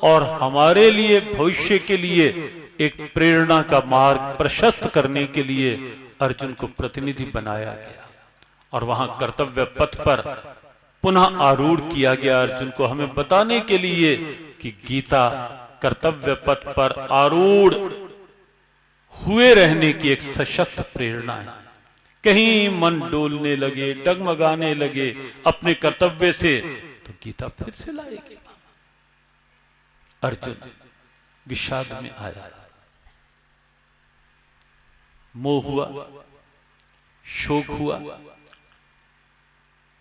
और हमारे लिए भविष्य के लिए एक प्रेरणा का मार्ग प्रशस्त करने के लिए अर्जुन को प्रतिनिधि बनाया गया और वहां कर्तव्य पथ पर पुनः आरूढ़ किया गया अर्जुन को, हमें बताने के लिए कि गीता कर्तव्य पथ पर आरूढ़ हुए रहने की एक सशक्त प्रेरणा है। कहीं मन डोलने लगे, डगमगाने लगे अपने कर्तव्य से, तो गीता फिर से लाएगी। अर्जुन विषाद में आया, मोह हुआ, शोक हुआ।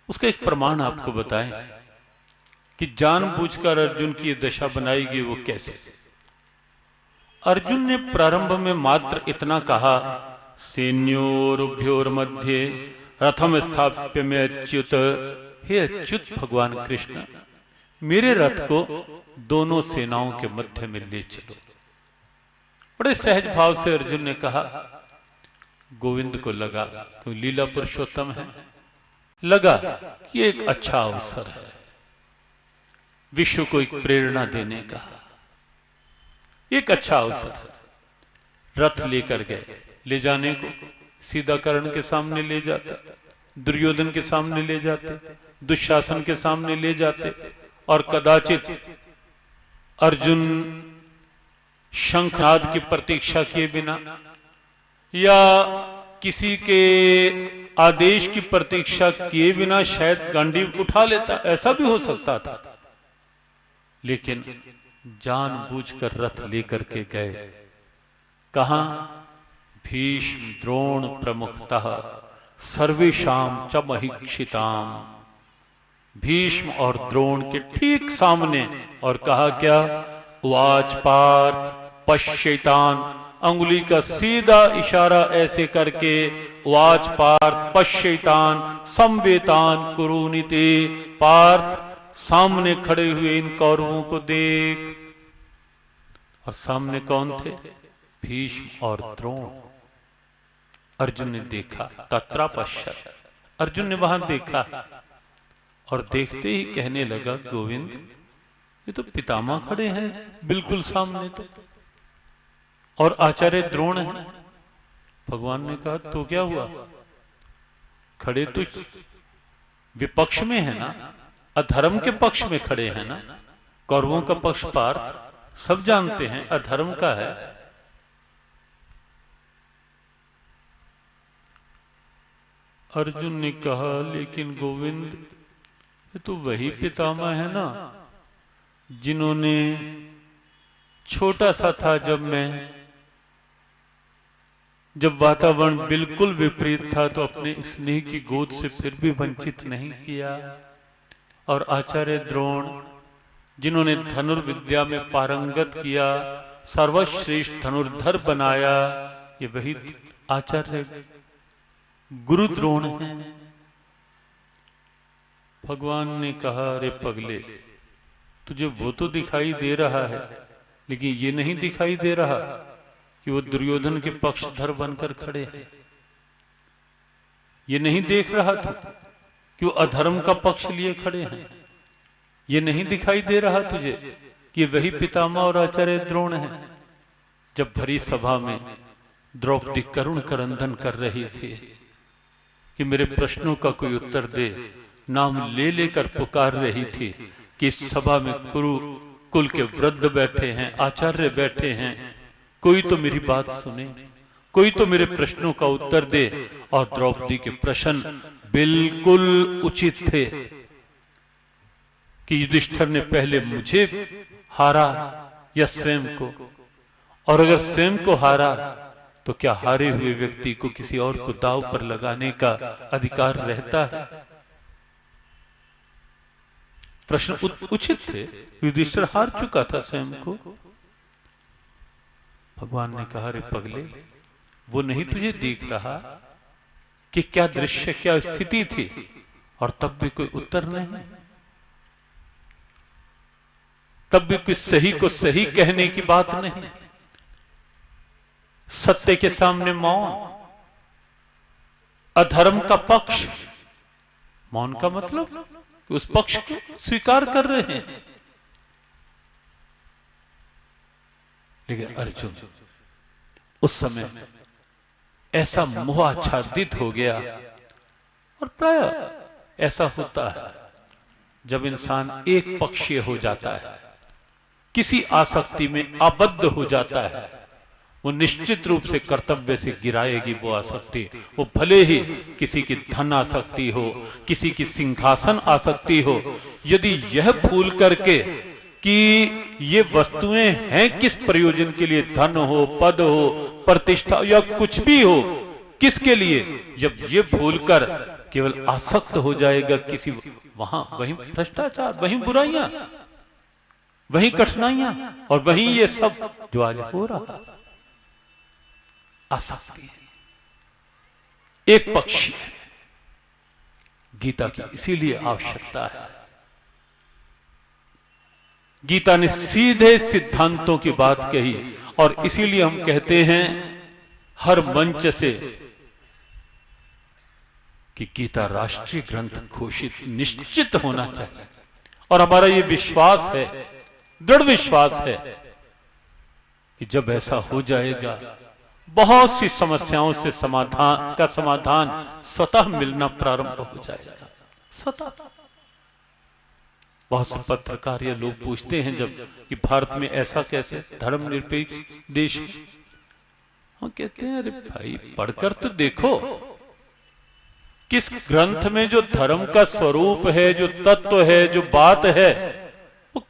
उसका एक प्रमाण आपको बताएं कि जानबूझकर अर्जुन की दशा बनाई गई, वो कैसे। अर्जुन ने प्रारंभ में मात्र इतना कहा, सैन्योरुभयोर मध्ये रथम स्थाप्य में अच्युत, हे अच्युत भगवान कृष्ण, मेरे रथ को दोनों सेनाओं के मध्य में ले चलो। बड़े सहज भाव से अर्जुन ने कहा। गोविंद को लगा, क्यों लीला पुरुषोत्तम है, लगा कि एक अच्छा अवसर है विश्व को एक प्रेरणा देने का, एक अच्छा अवसर है। रथ लेकर गए, ले जाने को सीधा कर्ण के सामने ले जाते, दुर्योधन के सामने ले जाते, दुशासन के सामने ले जाते, और कदाचित अर्जुन शंखनाद की प्रतीक्षा किए बिना या किसी के आदेश की प्रतीक्षा किए बिना शायद गांडीव उठा लेता, ऐसा भी हो सकता था। लेकिन जानबूझकर रथ लेकर के गए। कहां? भीष्म द्रोण प्रमुखतः सर्वेषां च महीक्षिताम, भीष्म और द्रोण के ठीक सामने। और कहा क्या? उवाच पार्थ पश्यैतान, अंगुली का सीधा इशारा ऐसे करके, उवाच पार्थ पश्यैतान संवेतान कुरुनीते, पार्थ सामने खड़े हुए इन कौरवों को देख। और सामने कौन थे? भीष्म और द्रोण। अर्जुन ने देखा, तत्रा पश्यत, अर्जुन ने वहां देखा और देखते ही कहने लगा, गोविंद ये तो पितामह खड़े हैं बिल्कुल सामने, और आचार्य द्रोण है। भगवान ने कहा, तो क्या हुआ? खड़े तो विपक्ष में है ना, अधर्म के पक्ष में खड़े हैं ना। कौरवों का पक्ष पार्थ सब जानते हैं अधर्म का है। अर्जुन ने कहा, लेकिन गोविंद ये तो वही पितामह है ना जिन्होंने, छोटा सा था जब वातावरण बिल्कुल विपरीत था तो अपने स्नेह की गोद से फिर भी वंचित नहीं किया। और आचार्य द्रोण जिन्होंने धनुर्विद्या में पारंगत किया, सर्वश्रेष्ठ धनुर्धर बनाया, ये वही आचार्य गुरु द्रोण हैं। भगवान ने कहा, अरे पगले, तुझे वो तो दिखाई दे रहा है, लेकिन ये नहीं दिखाई दे रहा कि वो दुर्योधन के पक्षधर बनकर खड़े हैं। ये नहीं देख रहा था कि वो अधर्म का पक्ष लिए खड़े हैं। ये नहीं दिखाई दे रहा तुझे कि वही पितामह और आचार्य द्रोण हैं। जब भरी सभा में द्रौपदी करुण क्रंदन कर रही थी कि मेरे प्रश्नों का कोई उत्तर दे, नाम ले लेकर पुकार रही थी कि इस सभा में कुरु कुल के वृद्ध बैठे हैं, आचार्य बैठे हैं, कोई तो मेरी बात सुने, कोई तो मेरे प्रश्नों का उत्तर दे। और द्रौपदी के प्रश्न बिल्कुल उचित थे कि युधिष्ठिर ने पहले मुझे हारा या स्वयं को, और अगर स्वयं को हारा तो क्या हारे हुए व्यक्ति को किसी और को दांव पर लगाने का अधिकार रहता है? प्रश्न उचित थे। युधिष्ठिर हार चुका था स्वयं को। भगवान ने कहा, रे पगले, वो नहीं तुझे देख रहा कि क्या दृश्य, क्या स्थिति थी, और तब भी कोई उत्तर नहीं, तब भी कोई सही को सही कहने की बात नहीं, सत्य के सामने मौन, अधर्म का पक्ष। मौन का मतलब उस पक्ष को स्वीकार कर रहे हैं। लेकिन अर्जुन उस समय ऐसा मोह आच्छादित हो गया, और प्राय ऐसा होता है जब इंसान एक पक्षीय हो जाता है, किसी आसक्ति में आबद्ध हो जाता है, वो निश्चित रूप से कर्तव्य से गिराएगी वो आसक्ति। वो भले ही किसी की धन आसक्ति हो, किसी की सिंहासन आसक्ति हो, यदि यह भूल करके कि ये वस्तुएं हैं किस प्रयोजन के लिए, धन हो, पद हो, प्रतिष्ठा या कुछ भी हो, किसके लिए, जब ये भूलकर केवल आसक्त हो जाएगा किसी, वहां वहीं भ्रष्टाचार, वहीं बुराइयां, वहीं कठिनाइयां, और वहीं ये सब जो आज हो रहा, आसक्ति एक पक्षी है। गीता की इसीलिए आवश्यकता है। गीता ने सीधे सिद्धांतों की बात कही, और इसीलिए हम कहते हैं हर मंच से कि गीता राष्ट्रीय ग्रंथ घोषित निश्चित होना चाहिए। और हमारा ये विश्वास है, दृढ़ विश्वास है कि जब ऐसा हो जाएगा, बहुत सी समस्याओं से समाधान स्वतः मिलना प्रारंभ हो जाएगा, स्वतः। बहुत से पत्रकार या लोग पूछते हैं जब कि भारत में ऐसा कैसे, धर्मनिरपेक्ष देश, हम कहते हैं अरे भाई पढ़कर तो देखो, किस ग्रंथ में जो धर्म का स्वरूप है, जो तत्व है, जो बात है, वो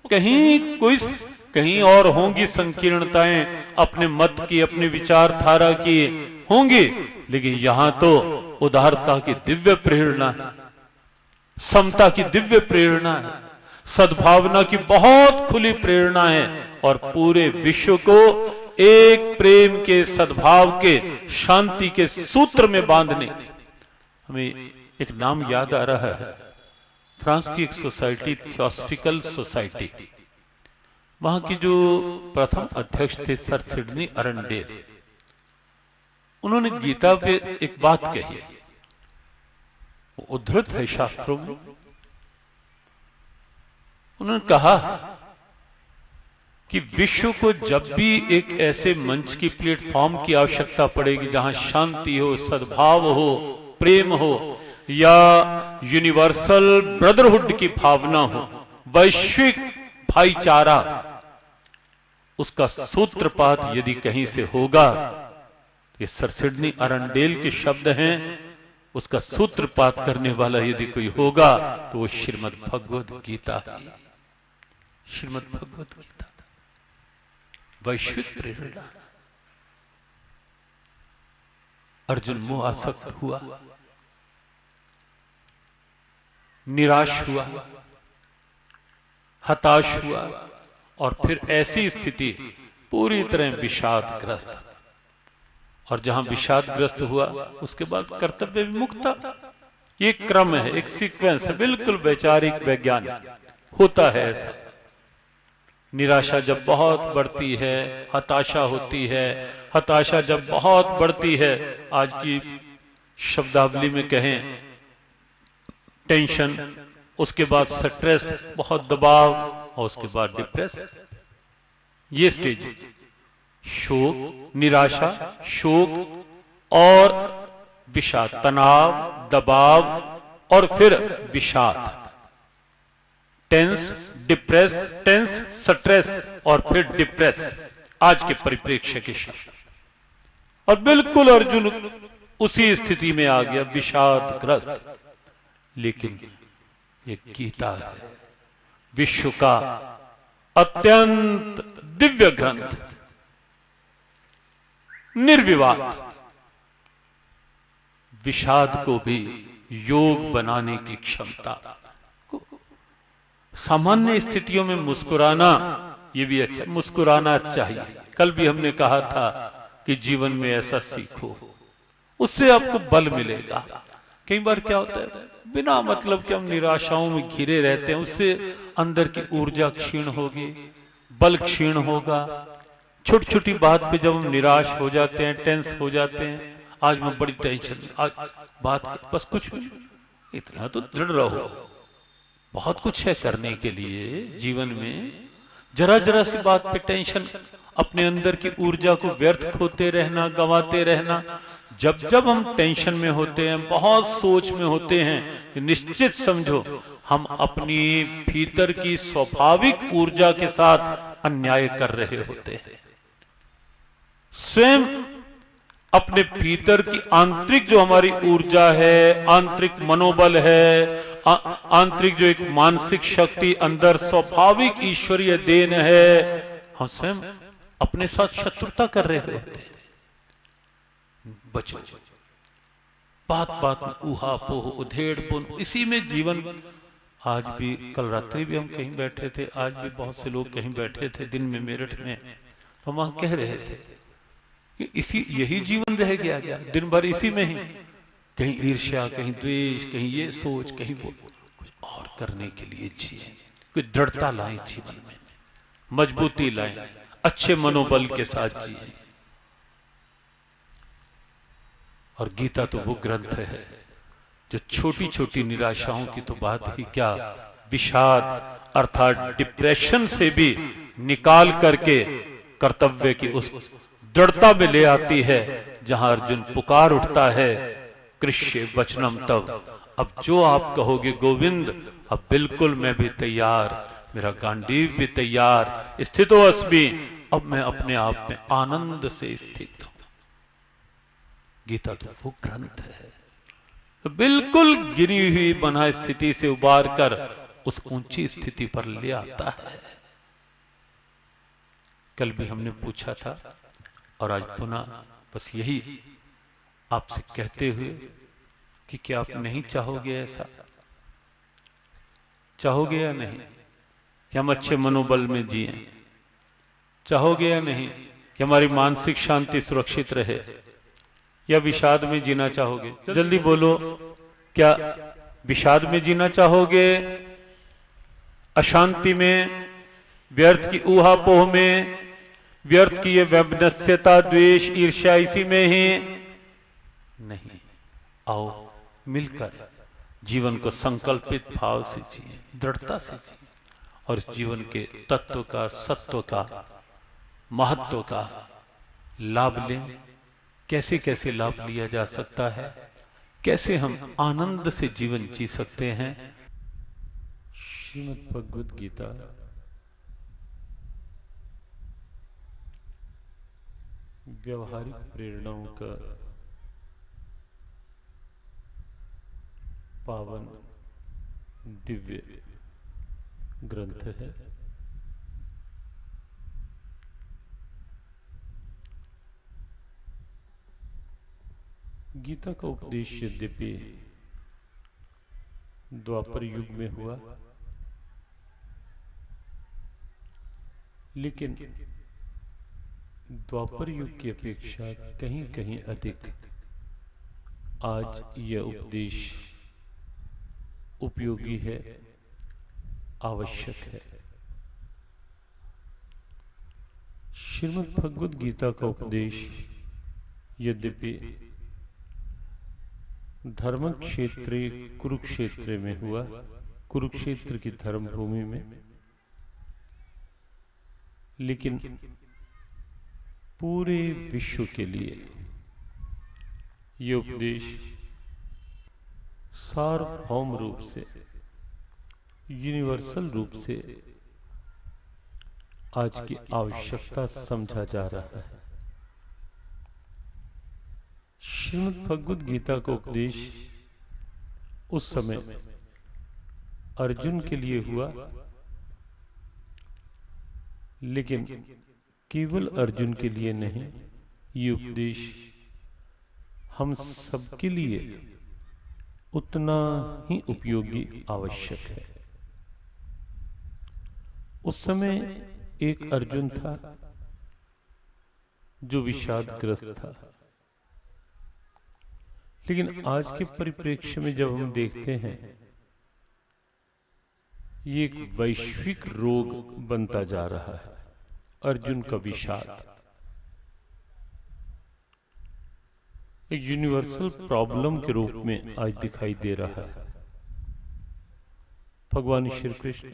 कहीं और होंगी संकीर्णताएं, अपने मत की, अपनी विचारधारा की होंगी, लेकिन यहां तो उदारता की दिव्य प्रेरणा है, समता की दिव्य प्रेरणा है, सद्भावना की बहुत खुली प्रेरणा है, और पूरे विश्व को एक प्रेम के, सद्भाव के, शांति के सूत्र में बांधने। हमें एक नाम याद आ रहा है, फ्रांस की एक सोसाइटी, थियोसॉफिकल सोसाइटी, वहां की जो प्रथम अध्यक्ष थे सर सिडनी अरनडेल, उन्होंने गीता पे एक बात कही, वो उद्धृत है शास्त्रों में। उन्होंने कहा कि विश्व को जब भी एक ऐसे मंच की, प्लेटफॉर्म की आवश्यकता पड़ेगी जहां शांति हो, सद्भाव हो, प्रेम हो, या यूनिवर्सल ब्रदरहुड की भावना हो, वैश्विक भाईचारा, उसका सूत्रपात यदि कहीं से होगा, ये सर सिडनी अरनडेल के शब्द हैं, उसका सूत्रपात करने वाला यदि कोई होगा तो वो श्रीमद् भगवद गीता है। श्रीमद् भगवद गीता वैश्विक प्रेरणा। अर्जुन मोह आसक्त हुआ, निराश हुआ, हताश हुआ, और फिर ऐसी स्थिति पूरी तरह विषादग्रस्त, और जहां विषादग्रस्त हुआ उसके बाद कर्तव्य विमुक्ता। ये क्रम है, एक सीक्वेंस है, बिल्कुल वैचारिक वैज्ञानिक होता है ऐसा। निराशा जब बहुत बढ़ती है, हताशा होती है, हताशा जब बहुत बढ़ती है, आज की शब्दावली में कहें टेंशन, उसके बाद स्ट्रेस, बहुत दबाव, और उसके बाद डिप्रेस। ये स्टेज, शोक, निराशा, शोक और विषाद, तनाव, दबाव, और फिर विषाद, टेंस, डिप्रेस, टेंस, स्ट्रेस, और फिर डिप्रेस, आज के परिप्रेक्ष्य के शब्द। और बिल्कुल अर्जुन उसी स्थिति में आ गया, विषादग्रस्त। लेकिन ये गीता है, विश्व का अत्यंत दिव्य ग्रंथ, निर्विवाद, विषाद को भी योग बनाने की क्षमता। सामान्य स्थितियों में मुस्कुराना, ये भी अच्छा, मुस्कुराना चाहिए। कल भी हमने कहा था कि जीवन में ऐसा सीखो, उससे आपको बल मिलेगा। कई बार क्या होता है, बिना मतलब के हम निराशाओं में घिरे रहते हैं, उससे अंदर की ऊर्जा क्षीण होगी, बल क्षीण होगा। छोटी छोटी बात पे जब हम निराश हो जाते हैं, टेंस हो जाते हैं, आज मैं बड़ी टेंशन, आज बात बस कुछ भी, इतना तो दृढ़ रहो, बहुत कुछ है करने के लिए जीवन में। जरा जरा सी बात पे टेंशन, अपने अंदर की ऊर्जा को व्यर्थ खोते रहना, गंवाते रहना। जब जब हम टेंशन में होते हैं, बहुत सोच में होते हैं, निश्चित समझो हम अपनी भीतर की स्वाभाविक ऊर्जा के साथ अन्याय कर रहे होते हैं। स्वयं अपने भीतर की आंतरिक जो हमारी ऊर्जा है, आंतरिक मनोबल है, आंतरिक जो एक मानसिक शक्ति अंदर स्वाभाविक ईश्वरीय देन है, हम स्वयं अपने साथ शत्रुता कर रहे होते हैं। बचो, बात बात में ऊहा पोह उधेड़ पुन, इसी में जीवन। आज भी, कल रात्रि भी हम कहीं बैठे थे, आज भी बहुत से लोग कहीं बैठे थे दिन में मेरठ में, तो वहां कह रहे थे कि यही जीवन रह गया क्या, दिन भर इसी में ही, कहीं ईर्ष्या, कहीं द्वेष, कहीं ये सोच, कहीं वो। कुछ और करने के लिए जिए, कुछ दृढ़ता लाएं जीवन में, मजबूती लाएं, अच्छे मनोबल के साथ जिए। और गीता तो वो ग्रंथ है जो छोटी छोटी निराशाओं की तो बात ही क्या, विषाद अर्थात डिप्रेशन से भी निकाल करके कर्तव्य की उस दृढ़ता में ले आती है, जहां अर्जुन पुकार उठता है, कृष्य वचनम तव, अब जो आप कहोगे गोविंद, अब बिल्कुल मैं भी तैयार, मेरा गांडीव भी तैयार, स्थितो अस्मि, अब मैं अपने आप में आनंद से स्थित हूं। गीता तो वो ग्रंथ है, तो बिल्कुल गिरी हुई बना स्थिति से उबार कर उस ऊंची स्थिति पर ले आता है। कल भी हमने पूछा था और आज पुनः बस यही आपसे कहते हुए कि क्या आप नहीं चाहोगे, ऐसा चाहोगे या नहीं कि हम अच्छे मनोबल में जिएं? चाहोगे या नहीं कि हमारी मानसिक शांति सुरक्षित रहे, या विषाद में जीना चाहोगे? जल्दी बोलो, क्या विषाद में जीना चाहोगे, अशांति में, व्यर्थ की ऊहापोह में, व्यर्थ की ये वैमनस्यता, द्वेष, ईर्ष्या, इसी में ही? नहीं, आओ मिलकर जीवन को संकल्पित भाव से जिए, दृढ़ता से जिए, और इस जीवन के तत्व का, सत्व का, महत्व का लाभ लें। कैसे कैसे लाभ लिया जा सकता है, कैसे हम आनंद से जीवन जी सकते हैं। श्रीमद् भगवद गीता व्यवहारिक प्रेरणाओं का पावन दिव्य ग्रंथ है। गीता का उपदेश यद्यपि द्वापर युग में हुआ, लेकिन द्वापर युग की अपेक्षा कहीं कहीं अधिक आज यह उपदेश उपयोगी है, आवश्यक है। श्रीमद् भगवद गीता का उपदेश यद्यपि धर्म क्षेत्र कुरुक्षेत्र में हुआ, कुरुक्षेत्र की धर्म भूमि में, लेकिन पूरे विश्व के लिए ये उपदेश सार्वभौम रूप से, यूनिवर्सल रूप से आज की आवश्यकता समझा जा रहा है। श्रीमद् भगवद गीता का उपदेश उस समय अर्जुन के लिए हुआ, लेकिन केवल अर्जुन के लिए नहीं, ये उपदेश हम सबके लिए उतना ही उपयोगी, आवश्यक है। उस समय एक अर्जुन था जो विषादग्रस्त था, लेकिन आज के परिप्रेक्ष्य में जब हम देखते हैं, ये एक वैश्विक रोग बनता जा रहा है, अर्जुन का विषाद एक यूनिवर्सल प्रॉब्लम के रूप में आज दिखाई दे रहा है। भगवान श्री कृष्ण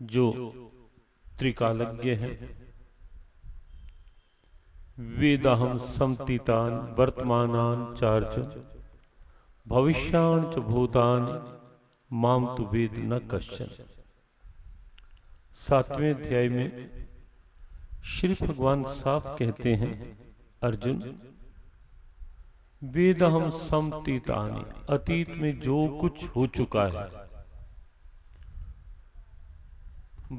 जो त्रिकालज्ञ हैं, वेदाहम समतीतान वर्तमानान चार्जुन भविष्यान च भूतानि माम तु वेद न कश्चन। 7वें अध्याय में श्री भगवान साफ कहते हैं, अर्जुन वेदहम समतीतानि, अतीत में जो कुछ हो चुका है,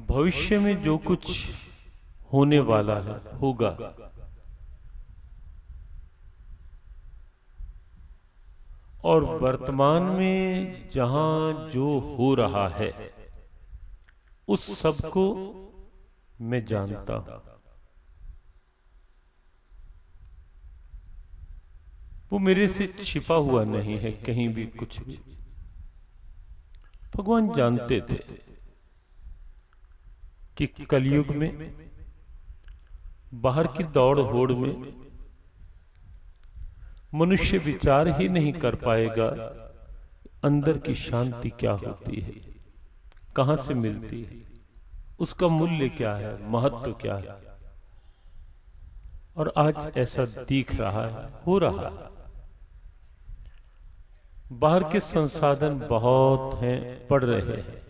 भविष्य में जो कुछ होने वाला है, होगा, और वर्तमान में जहां जो हो रहा है उस सब को मैं जानता हूं। वो मेरे से छिपा हुआ नहीं है कहीं भी कुछ भी। भगवान जानते थे कि कलयुग में बाहर की दौड़ होड़ में मनुष्य विचार ही नहीं कर पाएगा अंदर की शांति क्या होती है, कहां से मिलती है, उसका मूल्य क्या है, महत्व क्या है। और आज ऐसा दिख रहा है, हो रहा है। बाहर के संसाधन बहुत हैं, बढ़ रहे हैं,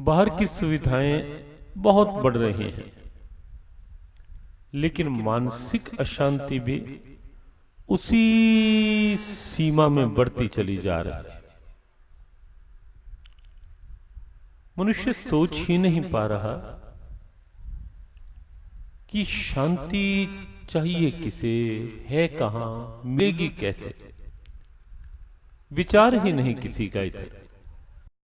बाहर की सुविधाएं बहुत बढ़ रही हैं, लेकिन मानसिक अशांति भी उसी सीमा में बढ़ती चली जा रही है। मनुष्य सोच ही नहीं पा रहा कि शांति चाहिए किसे, है कहां, मिलेगी कैसे। विचार ही नहीं किसी का इधर।